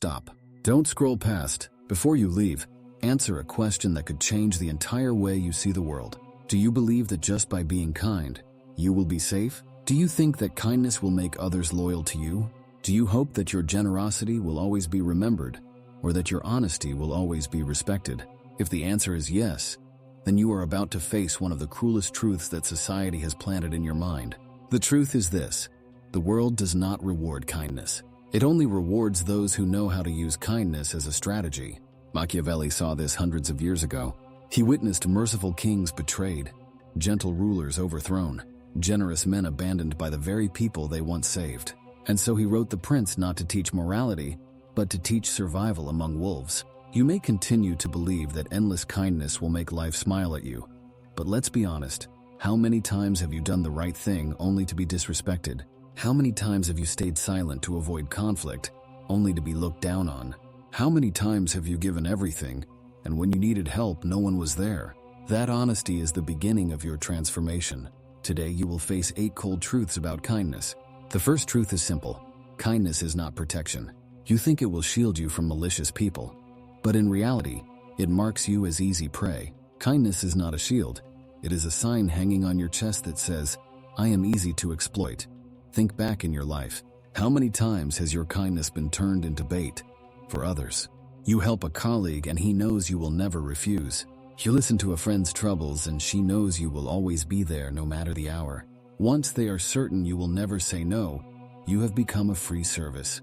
stop. Don't scroll past. Before you leave, answer a question that could change the entire way you see the world. Do you believe that just by being kind, you will be safe? Do you think that kindness will make others loyal to you? Do you hope that your generosity will always be remembered, or that your honesty will always be respected? If the answer is yes, then you are about to face one of the cruelest truths that society has planted in your mind. The truth is this: the world does not reward kindness. It only rewards those who know how to use kindness as a strategy. Machiavelli saw this hundreds of years ago. He witnessed merciful kings betrayed, gentle rulers overthrown, generous men abandoned by the very people they once saved. And so he wrote The Prince not to teach morality, but to teach survival among wolves. You may continue to believe that endless kindness will make life smile at you, but let's be honest. How many times have you done the right thing only to be disrespected? How many times have you stayed silent to avoid conflict, only to be looked down on? How many times have you given everything, and when you needed help, no one was there? That honesty is the beginning of your transformation. Today you will face 8 cold truths about kindness. The first truth is simple: kindness is not protection. You think it will shield you from malicious people, but in reality, it marks you as easy prey. Kindness is not a shield. It is a sign hanging on your chest that says, I am easy to exploit. Think back in your life. How many times has your kindness been turned into bait for others? You help a colleague and he knows you will never refuse. You listen to a friend's troubles and she knows you will always be there no matter the hour. Once they are certain you will never say no, you have become a free service.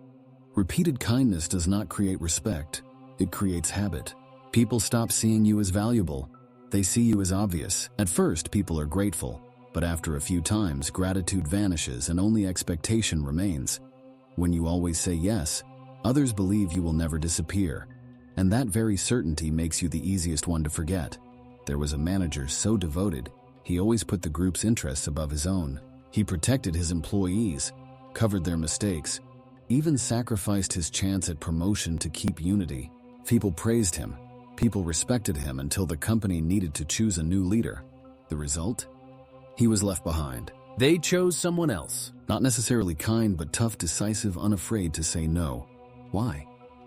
Repeated kindness does not create respect. It creates habit. People stop seeing you as valuable. They see you as obvious. At first, people are grateful, but after a few times, gratitude vanishes and only expectation remains. When you always say yes, others believe you will never disappear, and that very certainty makes you the easiest one to forget. There was a manager so devoted, he always put the group's interests above his own. He protected his employees, covered their mistakes, even sacrificed his chance at promotion to keep unity. People praised him. People respected him until the company needed to choose a new leader. The result? He was left behind. They chose someone else. Not necessarily kind, but tough, decisive, unafraid to say no. Why?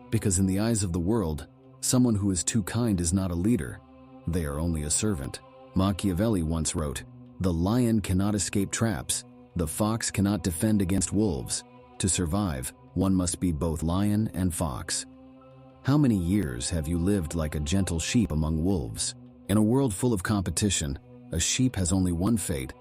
Because in the eyes of the world, someone who is too kind is not a leader. They are only a servant. Machiavelli once wrote, "The lion cannot escape traps. The fox cannot defend against wolves. To survive, one must be both lion and fox." How many years have you lived like a gentle sheep among wolves? In a world full of competition, a sheep has only one fate: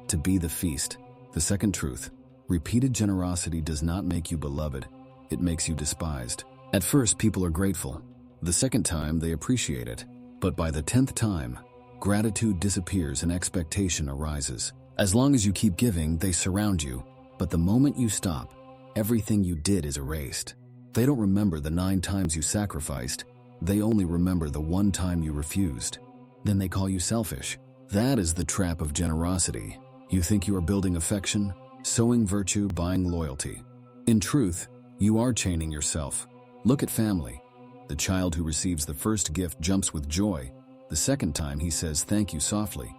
to be the feast. The second truth: repeated generosity does not make you beloved, it makes you despised. At first, people are grateful. The second time, they appreciate it. But by the 10th time, gratitude disappears and expectation arises. As long as you keep giving, they surround you. But the moment you stop, everything you did is erased. They don't remember the 9 times you sacrificed. They only remember the 1 time you refused. Then they call you selfish. That is the trap of generosity. You think you are building affection, sowing virtue, buying loyalty. In truth, you are chaining yourself. Look at family. The child who receives the first gift jumps with joy. The second time he says thank you softly.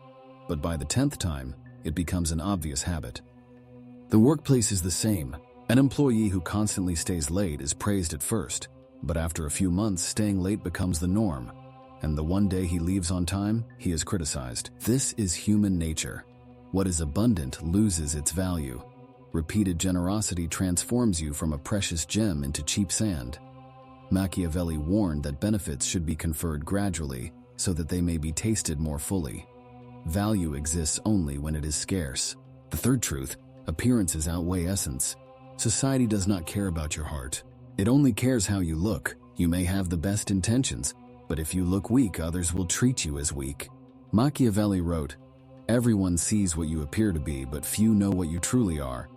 But by the 10th time, it becomes an obvious habit. The workplace is the same. An employee who constantly stays late is praised at first, but after a few months, staying late becomes the norm. And the one day he leaves on time, he is criticized. This is human nature. What is abundant loses its value. Repeated generosity transforms you from a precious gem into cheap sand. Machiavelli warned that benefits should be conferred gradually so that they may be tasted more fully. Value exists only when it is scarce. The third truth: appearances outweigh essence. Society does not care about your heart. It only cares how you look. You may have the best intentions, but if you look weak, others will treat you as weak. Machiavelli wrote, "Everyone sees what you appear to be, but few know what you truly are."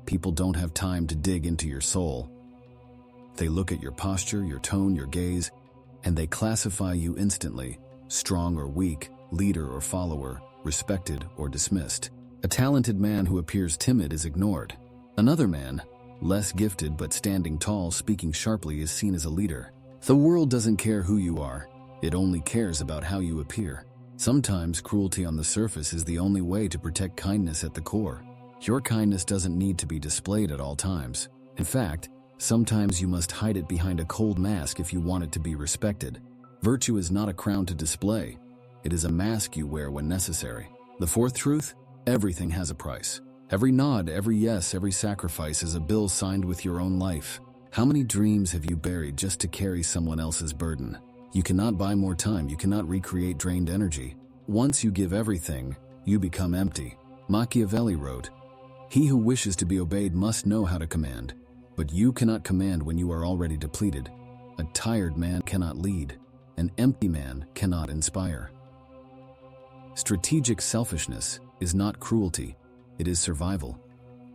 People don't have time to dig into your soul. They look at your posture, your tone, your gaze, and they classify you instantly: strong or weak, leader or follower, respected or dismissed. A talented man who appears timid is ignored. Another man, less gifted but standing tall, speaking sharply, is seen as a leader. The world doesn't care who you are. It only cares about how you appear. Sometimes cruelty on the surface is the only way to protect kindness at the core. Your kindness doesn't need to be displayed at all times. In fact, Sometimes you must hide it behind a cold mask if you want it to be respected. Virtue is not a crown to display. It is a mask you wear when necessary. The fourth truth: everything has a price. Every nod, every yes, every sacrifice is a bill signed with your own life. How many dreams have you buried just to carry someone else's burden? You cannot buy more time. You cannot recreate drained energy. Once you give everything, you become empty. Machiavelli wrote, "He who wishes to be obeyed must know how to command. But you cannot command when you are already depleted. A tired man cannot lead. An empty man cannot inspire." Strategic selfishness is not cruelty, it is survival.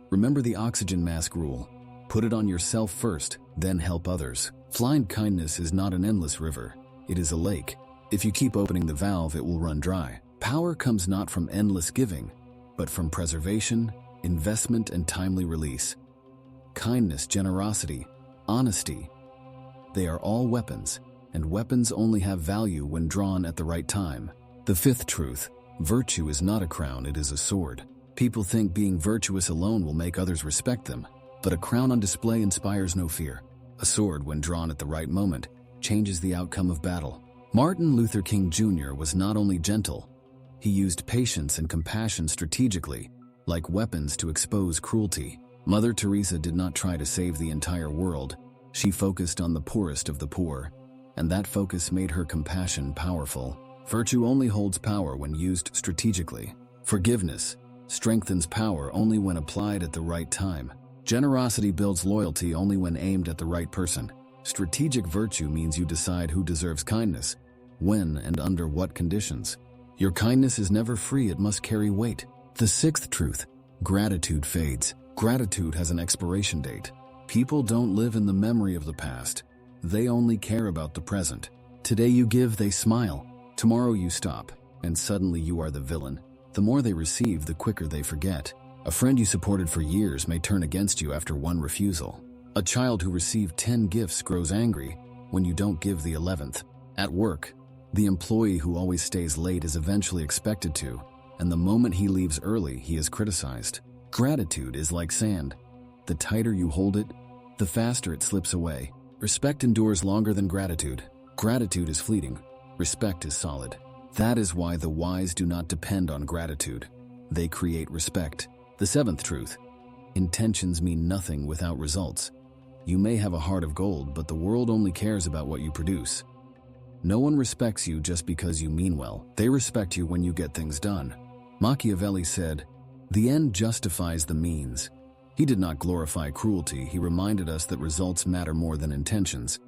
Remember the oxygen mask rule. Put it on yourself first, then help others. Blind kindness is not an endless river, it is a lake. If you keep opening the valve, it will run dry. Power comes not from endless giving, but from preservation, investment, and timely release. Kindness, generosity, honesty, they are all weapons, and weapons only have value when drawn at the right time. The fifth truth: virtue is not a crown, it is a sword. People think being virtuous alone will make others respect them, but a crown on display inspires no fear. A sword, when drawn at the right moment, changes the outcome of battle. Martin Luther King Jr. was not only gentle, he used patience and compassion strategically, like weapons to expose cruelty. Mother Teresa did not try to save the entire world. She focused on the poorest of the poor, and that focus made her compassion powerful. Virtue only holds power when used strategically. Forgiveness strengthens power only when applied at the right time. Generosity builds loyalty only when aimed at the right person. Strategic virtue means you decide who deserves kindness, when and under what conditions. Your kindness is never free, it must carry weight. The sixth truth: gratitude fades. Gratitude has an expiration date. People don't live in the memory of the past. They only care about the present. Today you give, they smile. Tomorrow you stop, and suddenly you are the villain. The more they receive, the quicker they forget. A friend you supported for years may turn against you after one refusal. A child who received 10 gifts grows angry when you don't give the 11th. At work, the employee who always stays late is eventually expected to, and the moment he leaves early, he is criticized. Gratitude is like sand. The tighter you hold it, the faster it slips away. Respect endures longer than gratitude. Gratitude is fleeting. Respect is solid. That is why the wise do not depend on gratitude. They create respect. The seventh truth: intentions mean nothing without results. You may have a heart of gold, but the world only cares about what you produce. No one respects you just because you mean well. They respect you when you get things done. Machiavelli said, "The end justifies the means." He did not glorify cruelty, he reminded us that results matter more than intentions.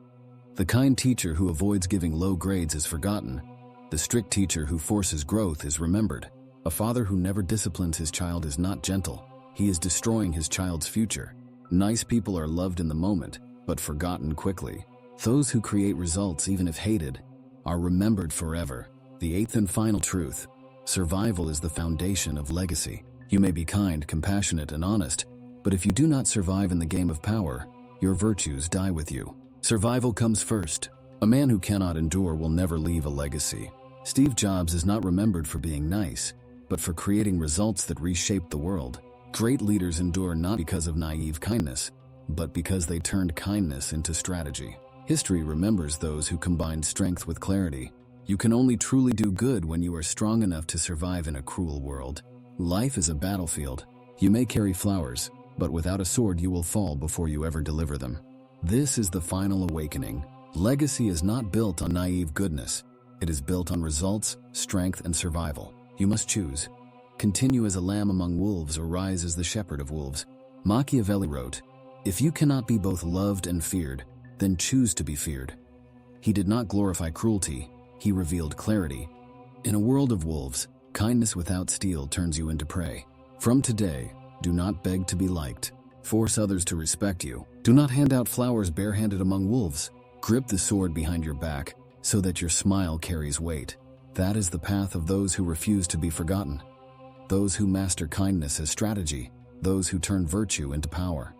The kind teacher who avoids giving low grades is forgotten. The strict teacher who forces growth is remembered. A father who never disciplines his child is not gentle. He is destroying his child's future. Nice people are loved in the moment, but forgotten quickly. Those who create results, even if hated, are remembered forever. The eighth and final truth: survival is the foundation of legacy. You may be kind, compassionate, and honest, but if you do not survive in the game of power, your virtues die with you. Survival comes first. A man who cannot endure will never leave a legacy. Steve Jobs is not remembered for being nice, but for creating results that reshaped the world. Great leaders endure not because of naive kindness, but because they turned kindness into strategy. History remembers those who combined strength with clarity. You can only truly do good when you are strong enough to survive in a cruel world. Life is a battlefield. You may carry flowers, but without a sword you will fall before you ever deliver them. This is the final awakening. Legacy is not built on naive goodness. It is built on results, strength, and survival. You must choose. Continue as a lamb among wolves or rise as the shepherd of wolves. Machiavelli wrote, "If you cannot be both loved and feared, then choose to be feared." He did not glorify cruelty, he revealed clarity. In a world of wolves, kindness without steel turns you into prey. From today, do not beg to be liked. Force others to respect you. Do not hand out flowers barehanded among wolves. Grip the sword behind your back so that your smile carries weight. That is the path of those who refuse to be forgotten. Those who master kindness as strategy. Those who turn virtue into power.